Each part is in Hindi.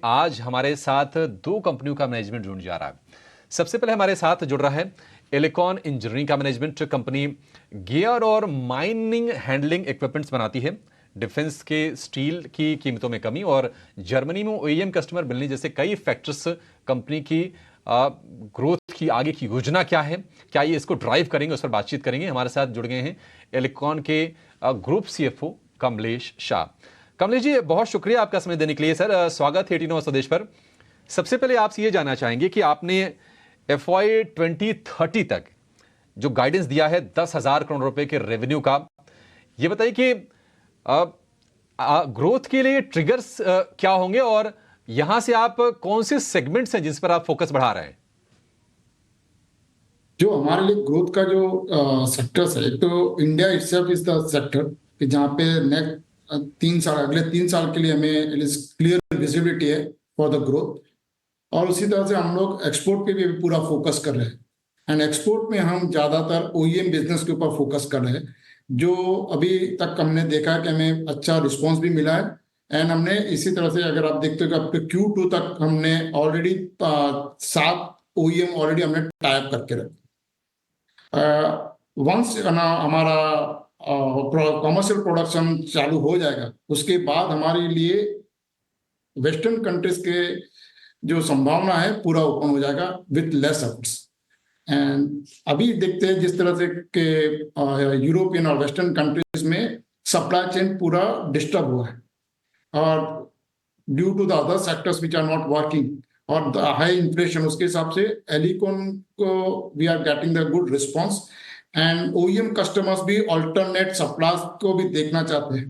आज हमारे साथ दो कंपनियों का मैनेजमेंट जुड़ जा रहा है। सबसे पहले हमारे साथ जुड़ रहा है एलिकॉन इंजीनियरिंग का मैनेजमेंट। कंपनी गियर और माइनिंग हैंडलिंग इक्विपमेंट्स बनाती है। डिफेंस के स्टील की कीमतों में कमी और जर्मनी में ओईएम कस्टमर मिलने जैसे कई फैक्टर्स कंपनी की ग्रोथ की आगे की योजना क्या है, क्या ये इसको ड्राइव करेंगे, उस पर बातचीत करेंगे। हमारे साथ जुड़ गए हैं एलिकॉन के ग्रुप सीएफओ कमलेश शाह। कमलेश जी, बहुत शुक्रिया आपका समय देने के लिए। सर, स्वागत है 18 स्वदेश पर। सबसे पहले आपसे ये जानना चाहेंगे कि आपने FY 2030 तक जो गाइडेंस दिया है 10,000 करोड़ रुपए के रेवेन्यू का, ये बताइए कि ग्रोथ के लिए ट्रिगर्स क्या होंगे और यहां से आप कौन से सेगमेंट्स हैं जिस पर आप फोकस बढ़ा रहे हैं? जो हमारे लिए ग्रोथ का जो सेक्टर्स है, एक तो India itself is the sector कि जहाँ पे नेक्स्ट 3 साल, अगले 3 साल के लिए हमें क्लियर विजिबिलिटी है फॉर द ग्रोथ। और उसी तरह से हम लोग एक्सपोर्ट पे भी अभी पूरा फोकस कर रहे हैं। एंड एक्सपोर्ट में हम ज्यादातर ओईएम बिजनेस के ऊपर फोकस कर रहे हैं, जो अभी तक हमने देखा है कि हमें अच्छा रिस्पॉन्स भी मिला है। एंड हमने इसी तरह से, अगर आप देखते हो कि अब तो Q2 तक हमने ऑलरेडी 7 ओईएम ऑलरेडी हमने टाइप करके रखे। वंस हमारा कमर्शियल प्रोडक्शन चालू हो जाएगा, उसके बाद हमारे लिए वेस्टर्न कंट्रीज के जो संभावना है पूरा ओपन हो जाएगा विथ लेस एफर्ट्स। एंड अभी देखते हैं जिस तरह से के यूरोपियन और वेस्टर्न कंट्रीज में सप्लाई चेन पूरा डिस्टर्ब हुआ है, और due to the other sectors which are not working और द हाई इन्फ्लेशन, उसके हिसाब से एलिकॉन को we are getting the good response. And OEM customers भी अल्टरनेट सप्लाईज को भी देखना चाहते हैं,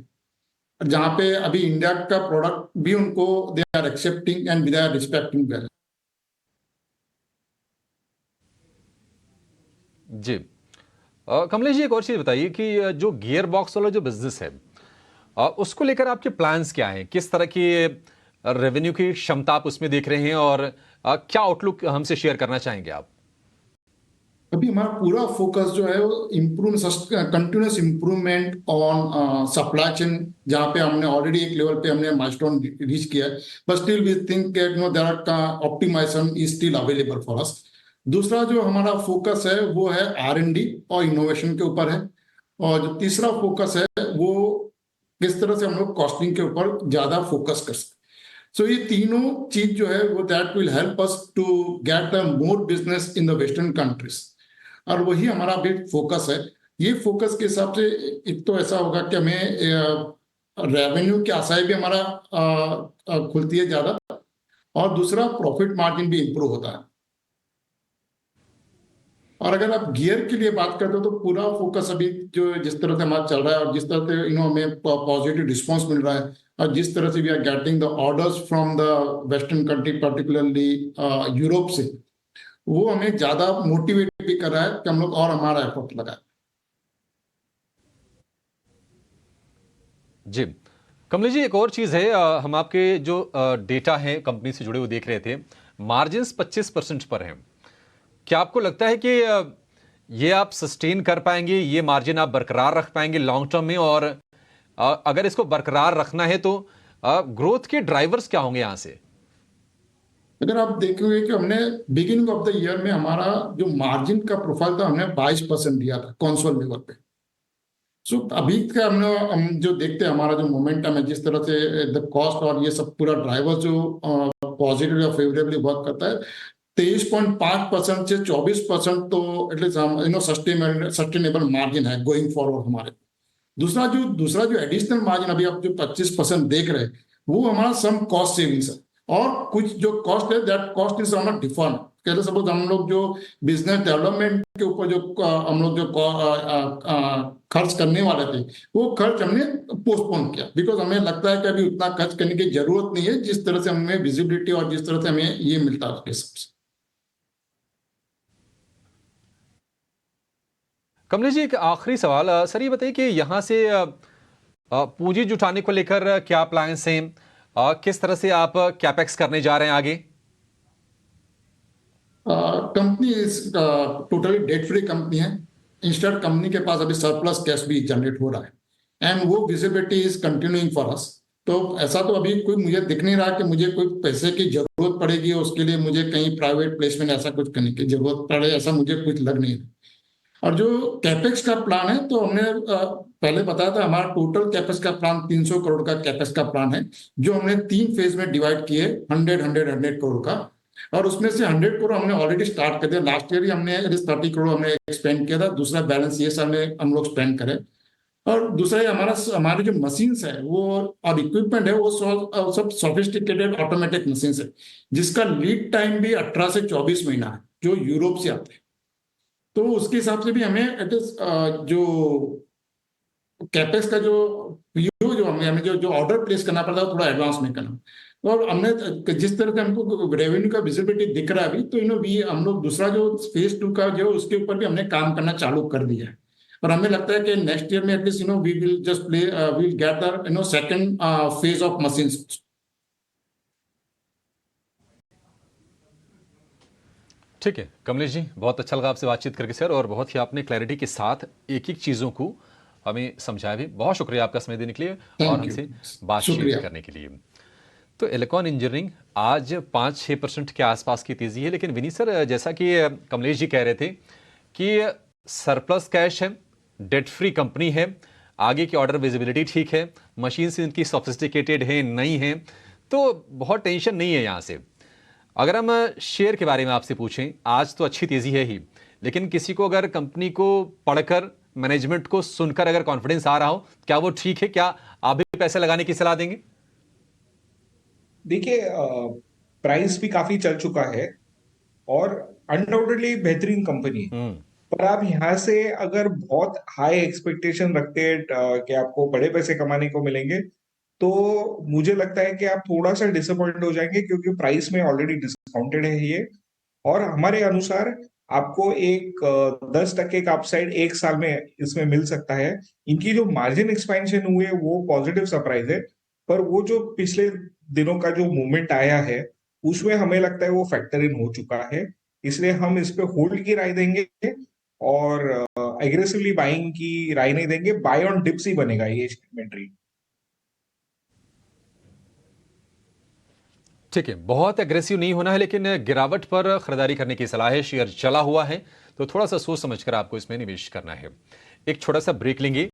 जहां पे अभी इंडिया का प्रोडक्ट भी उनको they are accepting and they are respecting well. जी, कमलेश जी, एक और चीज बताइए कि जो गियर बॉक्स वाला जो बिजनेस है, उसको लेकर आपके प्लान्स क्या हैं? किस तरह की रेवेन्यू की क्षमता आप उसमें देख रहे हैं और क्या आउटलुक हमसे शेयर करना चाहेंगे आप? अभी हमारा पूरा फोकस जो है वो improve continuous improvement on supply chain, जहाँ पे हमने ऑलरेडी एक लेवल पे हमने माइलस्टोन रीच किया है, but still we think there are optimization is still available for us. दूसरा जो हमारा फोकस है वो है R&D और इनोवेशन के ऊपर है। और जो तीसरा फोकस है वो किस तरह से हम लोग कॉस्टिंग के ऊपर ज्यादा फोकस कर सकते। सो ये तीनों चीज जो है वो that will help us to get the more business in the western countries, और वही हमारा भी फोकस है। ये फोकस के हिसाब से एक तो ऐसा होगा कि हमें रेवेन्यू की आशाएं भी हमारा खुलती है ज्यादा, और दूसरा प्रॉफिट मार्जिन भी इंप्रूव होता है। और अगर आप गियर के लिए बात करते हो तो पूरा फोकस अभी जो जिस तरह से हमारा चल रहा है और जिस तरह से हमें पॉजिटिव रिस्पॉन्स मिल रहा है, और जिस तरह से we are getting the orders from the western country particularly Europe से, वो हमें ज्यादा मोटिवेट भी कर रहा है कि हम लोग और हमारा एफर्ट लगाए। जी, कमलेश जी, एक और चीज़ है, हम आपके जो डेटा है कंपनी से जुड़े हुए देख रहे थे, मार्जिन्स 25% पर हैं। क्या आपको लगता है कि ये आप सस्टेन कर पाएंगे, ये मार्जिन आप बरकरार रख पाएंगे लॉन्ग टर्म में? और अगर इसको बरकरार रखना है तो ग्रोथ के ड्राइवर्स क्या होंगे यहां से? अगर आप देखोगे कि हमने बिगिनिंग ऑफ द ईयर में हमारा जो मार्जिन का प्रोफाइल था, हमने 22% दिया था कॉन्सोल लेवल पे। सो अभी का हम जो देखते हैं हमारा जो मोमेंटम है, जिस तरह से द कॉस्ट और ये सब पूरा ड्राइवर जो पॉजिटिव या फेवरेबली वर्क करता है, 23.5% से 24% तो एटलीस्ट हम सस्टेनेबल मार्जिन है गोइंग फॉरवर्ड हमारे। दूसरा जो एडिशनल मार्जिन अभी आप जो 25% देख रहे हैं, वो हमारा सम कॉस्ट सेविंग्स है, और कुछ जो कॉस्ट है that cost is not deferred. कहते सपोज हम लोग जो बिजनेस डेवलपमेंट के ऊपर जो हम लोग जो खर्च करने वाले थे, वो खर्च हमने पोस्टपोन किया, बिकॉज हमें लगता है कि अभी उतना खर्च करने की जरूरत नहीं है, जिस तरह से हमें विजिबिलिटी और जिस तरह से हमें ये मिलता है उसके हिसाब से। कमलेश जी, एक आखिरी सवाल, सर ये बताइए कि यहाँ से पूंजी जुटाने को लेकर क्या प्लान्स हैं? किस तरह से आप कैपेक्स करने जा रहे हैं आगे? Company totally debt free company है। इंस्टेंट कंपनी के पास अभी सरप्लस कैश भी जनरेट हो रहा है, एंड वो visibility is continuing for us तो ऐसा तो अभी कोई मुझे दिख नहीं रहा कि मुझे कोई पैसे की जरूरत पड़ेगी और उसके लिए मुझे कहीं प्राइवेट प्लेसमेंट ऐसा कुछ करने की जरूरत पड़े, ऐसा मुझे कुछ लग नहीं रहा। और जो कैपेक्स का प्लान है, तो हमने पहले बताया था, हमारा टोटल कैपेक्स का प्लान 300 करोड़ का कैपेक्स का प्लान है, जो हमने 3 फेज में डिवाइड किए, 100 करोड़ का। और उसमें से 100 करोड़ हमने ऑलरेडी स्टार्ट कर दिया। लास्ट ईयर ही हमने 30 करोड़ हमने स्पेंड किया था, दूसरा बैलेंस ये साल में हम लोग स्पेंड करें। और दूसरा ये हमारी जो मशीन्स है वो और इक्विपमेंट है वो सब सोफिस्टिकेटेड ऑटोमेटिक मशीन्स है, जिसका लीड टाइम भी 18 से 24 महीना है, जो यूरोप से आते हैं। तो उसके हिसाब से भी हमें इट इज जो कैपेक्स का जो पीओ जो हमें जो ऑर्डर प्लेस करना पड़ता है थोड़ा एडवांस में करना। और हमने जिस तरह से हमको रेवेन्यू का विजिबिलिटी दिख रहा है अभी, तो भी हम लोग दूसरा जो फेज 2 का जो उसके ऊपर भी हमने काम करना चालू कर दिया है। और हमें लगता है कि नेक्स्ट ईयर में at least we will just play will get the second phase of machines. ठीक है कमलेश जी, बहुत अच्छा लगा आपसे बातचीत करके सर, और बहुत ही आपने क्लैरिटी के साथ एक एक चीज़ों को हमें समझाया भी। बहुत शुक्रिया आपका समय देने के लिए और थैंक यू, हमसे बातचीत शुक्रिया। करने के लिए। तो एलिकॉन इंजीनियरिंग आज 5-6% के आसपास की तेजी है, लेकिन विनीत सर, जैसा कि कमलेश जी कह रहे थे कि सरप्लस कैश है, डेट फ्री कंपनी है, आगे की ऑर्डर विजिबिलिटी ठीक है, मशीन्स इनकी सोफिस्टिकेटेड है नहीं है, तो बहुत टेंशन नहीं है यहाँ से। अगर हम शेयर के बारे में आपसे पूछें, आज तो अच्छी तेजी है ही, लेकिन किसी को अगर कंपनी को पढ़कर, मैनेजमेंट को सुनकर अगर कॉन्फिडेंस आ रहा हो, क्या वो ठीक है? क्या आप भी पैसे लगाने की सलाह देंगे? देखिए, प्राइस भी काफी चल चुका है और अनडाउटेडली बेहतरीन कंपनी है। हम्म। पर आप यहाँ से अगर बहुत हाई एक्सपेक्टेशन रखते हैं कि आपको बड़े पैसे कमाने को मिलेंगे, तो मुझे लगता है कि आप थोड़ा सा डिसअपॉइंट हो जाएंगे, क्योंकि प्राइस में ऑलरेडी डिस्काउंटेड है ये। और हमारे अनुसार आपको एक 10% का अपसाइड 1 साल में इसमें मिल सकता है। इनकी जो मार्जिन एक्सपेंशन हुए वो पॉजिटिव सरप्राइज है, पर वो जो पिछले दिनों का जो मूवमेंट आया है उसमें हमें लगता है वो फैक्टर इन हो चुका है। इसलिए हम इस पे होल्ड की राय देंगे और एग्रेसिवली बाइंग की राय नहीं देंगे। बाय ऑन डिप्स ही बनेगा ये इन्वेंट्री। ठीक है, बहुत एग्रेसिव नहीं होना है, लेकिन गिरावट पर खरीदारी करने की सलाह है। शेयर चला हुआ है तो थोड़ा सा सोच समझकर आपको इसमें निवेश करना है। एक छोटा सा ब्रेक लेंगे।